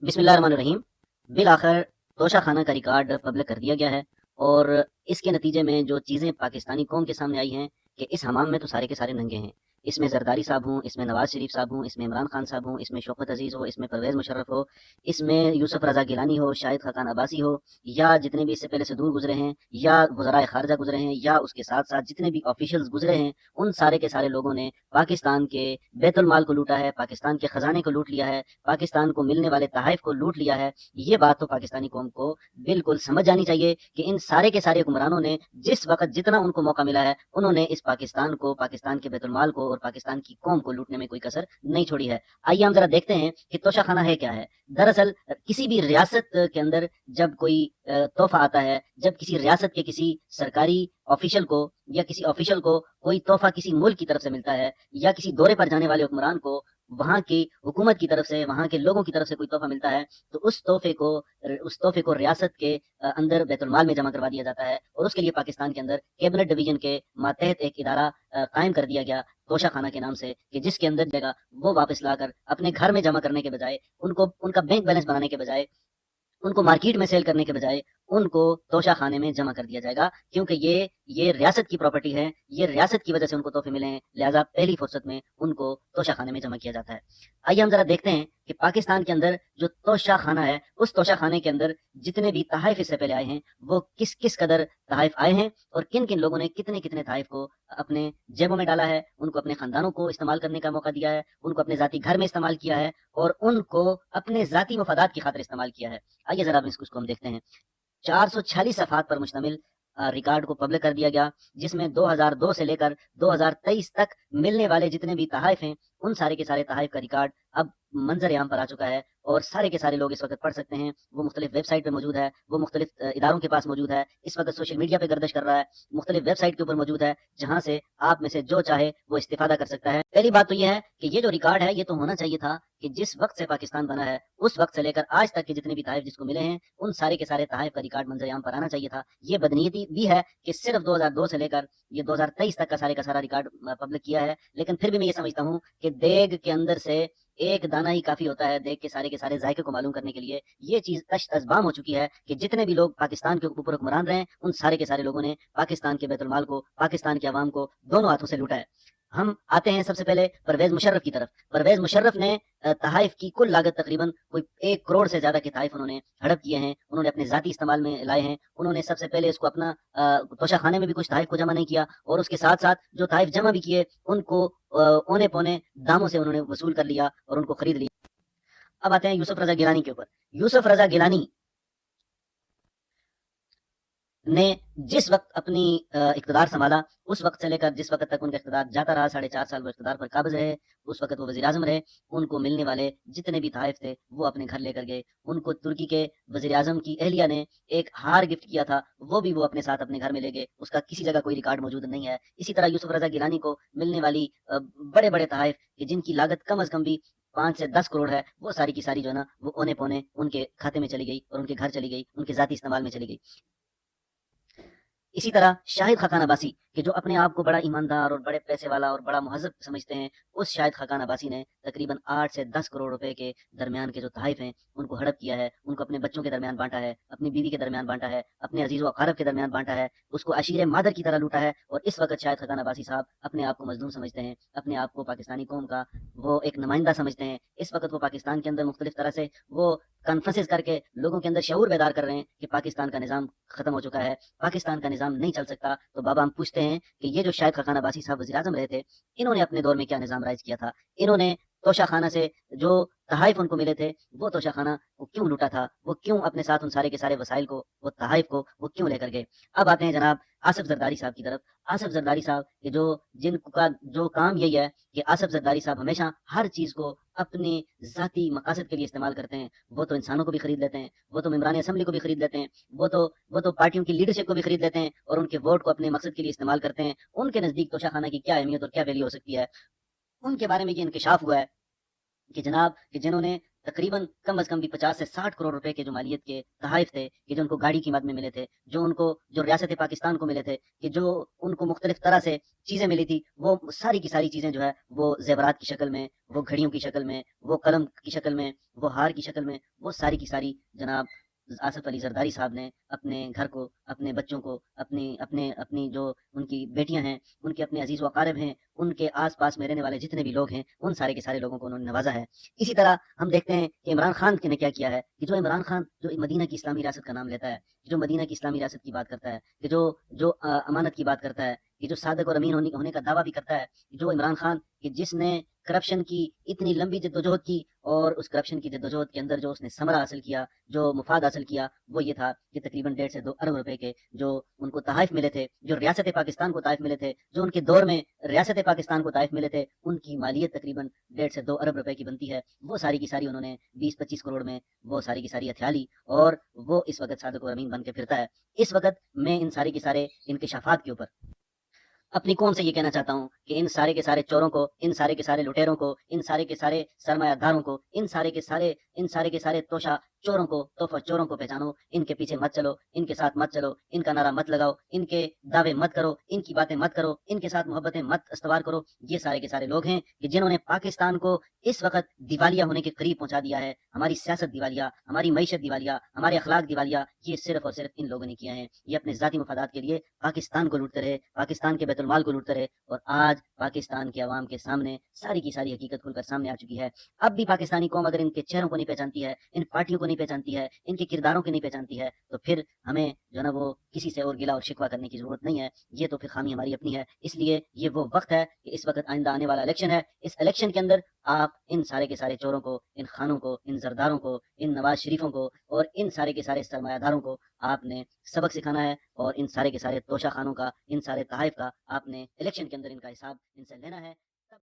बिस्मिल्लाह रहमान रहीम। बिलाखिर तोशा खाना का record public कर दिया गया है और इसके नतीजे में जो चीज़ें पाकिस्तानी कौम के सामने आई हैं कि इस हमाम में तो सारे के सारे नंगे हैं। इसमें जरदारी साहब हों, इसमें नवाज शरीफ साहब हों, इसमें इमरान खान साहब हों, इसमें शौकत अजीज़ हो, इसमें परवेज़ मुशर्रफ हो, इसमें यूसुफ रज़ा गिलानी हो, शाहिद खाकान अब्बासी हो, या जितने भी इससे पहले से दूर गुजरे हैं, या वज़राए खारजा गुजरे हैं, या उसके साथ साथ जितने भी ऑफिशियल्स गुजरे हैं, उन सारे के सारे लोगों ने पाकिस्तान के बैतुल माल को लूटा है, पाकिस्तान के खजाने को लूट लिया है, पाकिस्तान को मिलने वाले तहाइफ को लूट लिया है। ये बात तो पाकिस्तानी कौम को बिल्कुल समझ जानी चाहिए कि इन सारे के सारे हुक्मरानों ने जिस वक्त जितना उनको मौका मिला है, उन्होंने इस पाकिस्तान को, पाकिस्तान के बैतुल को और पाकिस्तान की कौम को लूटने में कोई कसर नहीं छोड़ी है। आइए हम जरा देखते हैं कि तोशा खाना है क्या है। दरअसल किसी भी रियासत के अंदर जब कोई तोहफा आता है, जब किसी रियासत के किसी सरकारी ऑफिशियल को या किसी ऑफिशियल को कोई तोहफा किसी मुल्क की तरफ से मिलता है, या किसी दौरे पर जाने वाले हुक्मरान को वहां की हुकूमत की तरफ से, वहां के लोगों की तरफ से कोई तोहफा मिलता है, तो उस तोहफे को रियासत के अंदर बैतुल माल में जमा करवा दिया जाता है। और उसके लिए पाकिस्तान के अंदर कैबिनेट डिवीजन के मातहत एक इदारा कायम कर दिया गया तोशा खाना के नाम से, कि जिसके अंदर जगह वो वापस लाकर अपने घर में जमा करने के बजाय, उनको उनका बैंक बैलेंस बनाने के बजाय, उनको मार्केट में सेल करने के बजाय उनको तोशा खाने में जमा कर दिया जाएगा, क्योंकि ये रियासत की प्रॉपर्टी है, ये रियासत की वजह से उनको तोहफे मिले हैं, लिहाजा पहली फुर्सत में उनको तोशा खाने में जमा किया जाता है। आइए हम जरा देखते हैं कि पाकिस्तान के अंदर जो तोशा खाना है, उस तोशा खाने के अंदर जितने भी तहाइफ इससे पहले आए हैं, वो किस किस कदर तहाइफ आए हैं और किन किन लोगों ने कितने कितने तहाइफ को अपने जेबों में डाला है, उनको अपने खानदानों को इस्तेमाल करने का मौका दिया है, उनको अपने जाती घर में इस्तेमाल किया है और उनको अपने जाती मफादात की खातिर इस्तेमाल किया है। आइए जरा इसको हम देखते हैं। 446 सफ़हात पर मुश्तमिल रिकॉर्ड को पब्लिक कर दिया गया, जिसमें 2002 से लेकर 2023 तक मिलने वाले जितने भी तहाइफ हैं, उन सारे के सारे तहाइफ का रिकॉर्ड अब मंजर आम पर आ चुका है और सारे के सारे लोग इस वक्त पढ़ सकते हैं। वो मुख्तलिफ वेबसाइट पे मौजूद है, वो मुख्तलिफ इदारों के पास मौजूद है, इस वक्त सोशल मीडिया पे गर्दिश कर रहा है, मुख्तलिफ वेबसाइट के ऊपर मौजूद है, जहां से आप में से जो चाहे वो इस्तिफादा कर सकता है। पहली बात तो यह है कि ये जो रिकॉर्ड है, ये तो होना चाहिए था कि जिस वक्त से पाकिस्तान बना है, उस वक्त से लेकर आज तक के जितने भी तहाइफ जिसको मिले हैं, उन सारे के सारे तहाइफ का रिकॉर्ड मंजर आम पर आना चाहिए था। ये बदनीयती भी है कि सिर्फ 2002 से लेकर ये 2023 तक का सारे का सारा रिकॉर्ड पब्लिक किया है, लेकिन फिर भी मैं ये समझता हूँ कि देग के अंदर से एक दाना ही काफी होता है देग के सारे जायके को मालूम करने के लिए। ये चीज तश्तज़बाम हो चुकी है कि जितने भी लोग पाकिस्तान के ऊपर हुक्मरान रहे हैं, उन सारे के सारे लोगों ने पाकिस्तान के बैतुल माल को, पाकिस्तान के अवाम को दोनों हाथों से लूटा है। हम आते हैं सबसे पहले परवेज मुशर्रफ की तरफ। परवेज मुशर्रफ ने तहाइफ की कुल लागत तकरीबन कोई 1 करोड़ से ज्यादा के तहाइफ उन्होंने हड़प किए हैं, उन्होंने अपने जाती इस्तेमाल में लाए हैं। उन्होंने सबसे पहले इसको अपना तोशा खाने में भी कुछ तहाइफ को जमा नहीं किया, और उसके साथ साथ जो तहाइफ जमा भी किए उनको औने पौने दामों से उन्होंने वसूल कर लिया और उनको खरीद लिया। अब आते हैं यूसुफ रजा गिलानी के ऊपर। यूसुफ रजा गिलानी ने जिस वक्त अपनी इख्तदार संभाला, उस वक्त से लेकर जिस वक्त तक उनका इख्तदार जाता रहा, 4.5 साल वो इख्तदार पर काबिज रहे, उस वक्त वो वज़ीर आज़म रहे, उनको मिलने वाले जितने भी तहाइफ थे वो अपने घर लेकर गए। उनको तुर्की के वज़ीर आज़म की अहलिया ने एक हार गिफ्ट किया था, वो भी वो अपने साथ अपने घर में ले गए, उसका किसी जगह कोई रिकॉर्ड मौजूद नहीं है। इसी तरह यूसुफ रजा गिलानी को मिलने वाली बड़े बड़े तहाइफ जिनकी लागत कम अज कम भी 5 से 10 करोड़ है, वो सारी की सारी जो है ना, वो औने पौने उनके खाते में चली गई और उनके घर चली गई, उनके जाती इस्तेमाल में चली गई। इसी तरह शाहिद खाकान अब्बासी, कि जो अपने आप को बड़ा ईमानदार और बड़े पैसे वाला और बड़ा मुहज़्ज़ब समझते हैं, उस शाहिद खाकान अब्बासी ने तकरीबन 8 से 10 करोड़ रुपए के दरमियान के जो तहाइफ हैं उनको हड़प किया है, उनको अपने बच्चों के दरमियान बांटा है, अपनी बीवी के दरमियान बांटा है, अपने अजीज़ व अक़ारब के दरमियान बांटा है, उसको अशीर मादर की तरह लूटा है। और इस वक्त शाहिद खाकान अब्बासी साहब अपने आप को मजलूम समझते हैं, अपने आप को पाकिस्तानी कौम का वो एक नुमाइंदा समझते हैं। इस वक्त वो पाकिस्तान के अंदर मुख्तलिफ तरह से वो कॉन्फ्रेंसेस करके लोगों के अंदर शऊर बेदार कर रहे हैं कि पाकिस्तान का निज़ाम खत्म हो चुका है, पाकिस्तान का निज़ाम नहीं चल सकता। तो बाबा हम पूछते हैं कि ये जो शाहिद खाकान अब्बासी साहब वज़ीर आज़म रहे थे, इन्होंने अपने दौर में क्या निज़ाम राइज किया था? इन्होंने तोशा खाना से जो तहाइफ उनको मिले थे, वो तोशा खाना को क्यों लूटा था? वो क्यों अपने साथ उन सारे के सारे वसाइल को, वो तहाइफ को वो क्यों लेकर गए? अब आते हैं जनाब आसिफ जरदारी साहब की तरफ। आसिफ जरदारी साहब के जिनका जो काम यही है कि आसिफ जरदारी साहब हमेशा हर चीज को अपने जाती मकासद के लिए इस्तेमाल करते हैं। वो तो इंसानों को भी खरीद लेते हैं, वो तो मेम्बरान असम्बली को भी खरीद लेते हैं, वो तो पार्टियों की लीडरशिप को भी खरीद लेते हैं और उनके वोट को अपने मकसद के लिए इस्तेमाल करते हैं। उनके नजदीक तोशा खाना की क्या अहमियत और क्या वैल्यू हो सकती है, उनके बारे में ये इंकशाफ हुआ है कि जनाब कि जिन्होंने तकरीबन कम अज़ कम भी 50 से 60 करोड़ रुपए के जो मालियत के तोहफ़े थे, कि जो उनको गाड़ी की मद में मिले थे, जो रियासत पाकिस्तान को मिले थे, कि जो उनको मुख्तलिफ तरह से चीज़ें मिली थी, वो सारी की सारी चीज़ें जो है वो ज़ेवरात की शक्ल में, वो घड़ियों की शक्ल में, वो कलम की शक्ल में, वो हार की शक्ल में, वो सारी की सारी जनाब आसिफ अली जरदारी साहब ने अपने घर को, अपने बच्चों को, अपनी अपने अपनी जो उनकी बेटियां हैं, उनके अपने अजीज व अकारिब हैं, उनके आस-पास में रहने वाले जितने भी लोग हैं, उन सारे के सारे लोगों को उन्होंने नवाजा है। इसी तरह हम देखते हैं कि इमरान खान ने क्या किया है, कि जो इमरान खान जो मदीना की इस्लामी रियासत का नाम लेता है, जो मदीना की इस्लामी रियासत की बात करता है, कि जो अमानत की बात करता है, कि जो सादक और अमीन होने का दावा भी करता है, जो इमरान खान कि जिसने करप्शन की इतनी लंबी जद्दोजहद की, और उस करप्शन की जद्दोजहद के अंदर जो उसने समरा हासिल किया, जो मुफाद हासिल किया, वो ये था कि तकरीबन 1.5 से 2 अरब रुपए के जो उनको तोहफ़े मिले थे, जो रियासत पाकिस्तान को तोहफ़े मिले थे, जो उनके दौर में रियासत पाकिस्तान को तोहफ़े मिले थे, उनकी मालियत तकरीबन 1.5 से 2 अरब रुपए की बनती है। वो सारी की सारी उन्होंने 20-25 करोड़ में वो सारी की सारी हथिया ली, और वो इस वक़्त सादिक और अमीन बन के फिरता है। इस वक़्त मैं इन सारे के सारे इंकिशाफात के ऊपर अपनी कौम से ये कहना चाहता हूँ कि इन सारे के सारे चोरों को, इन सारे के सारे लुटेरों को, इन सारे के सारे सरमायादारों को, इन सारे के सारे तोशा चोरों को, तोहफा चोरों को पहचानो, इनके पीछे मत चलो, इनके साथ मत चलो, इनका नारा मत लगाओ, इनके दावे मत करो, इनकी बातें मत करो, इनके साथ मोहब्बतें मत इस्तवार करो। ये सारे के सारे लोग हैं कि जिन्होंने पाकिस्तान को इस वक्त दिवालिया होने के करीब पहुंचा दिया है। हमारी सियासत दिवालिया, हमारी मईशत दिवालिया, हमारे अखलाक दिवालिया, ये सिर्फ और सिर्फ इन लोगों ने किया है। ये अपने जाती मफादात के लिए पाकिस्तान को लूटते रहे, पाकिस्तान के बैतुल माल को लूटते रहे, और आज पाकिस्तान के अवाम के सामने सारी की सारी हकीकत खुलकर सामने आ चुकी है। अब भी पाकिस्तानी कौम अगर इनके चेहरों को नहीं पहचानती है, इन पार्टियों को नहीं पहचानती है, इनके किरदारों को नहीं पहचानती है, तो फिर हमें जो ना वो किसी से और गिला और शिकवा करने की जरूरत नहीं है। ये तो फिर खामी हमारी अपनी है। इसलिए ये वो वक्त है कि इस वक्त आइंदा आने वाला इलेक्शन है, इस इलेक्शन के अंदर आप इन सारे के सारे चोरों को, इन खानों को, इन जरदारों को, इन नवाज शरीफों को, और इन सारे के सारे सरमायादारों को आपने सबक सिखाना है, और इन सारे के सारे तोशा खानों का, इन सारे तहाइफ का आपने इलेक्शन के अंदर इनका हिसाब इनसे लेना है।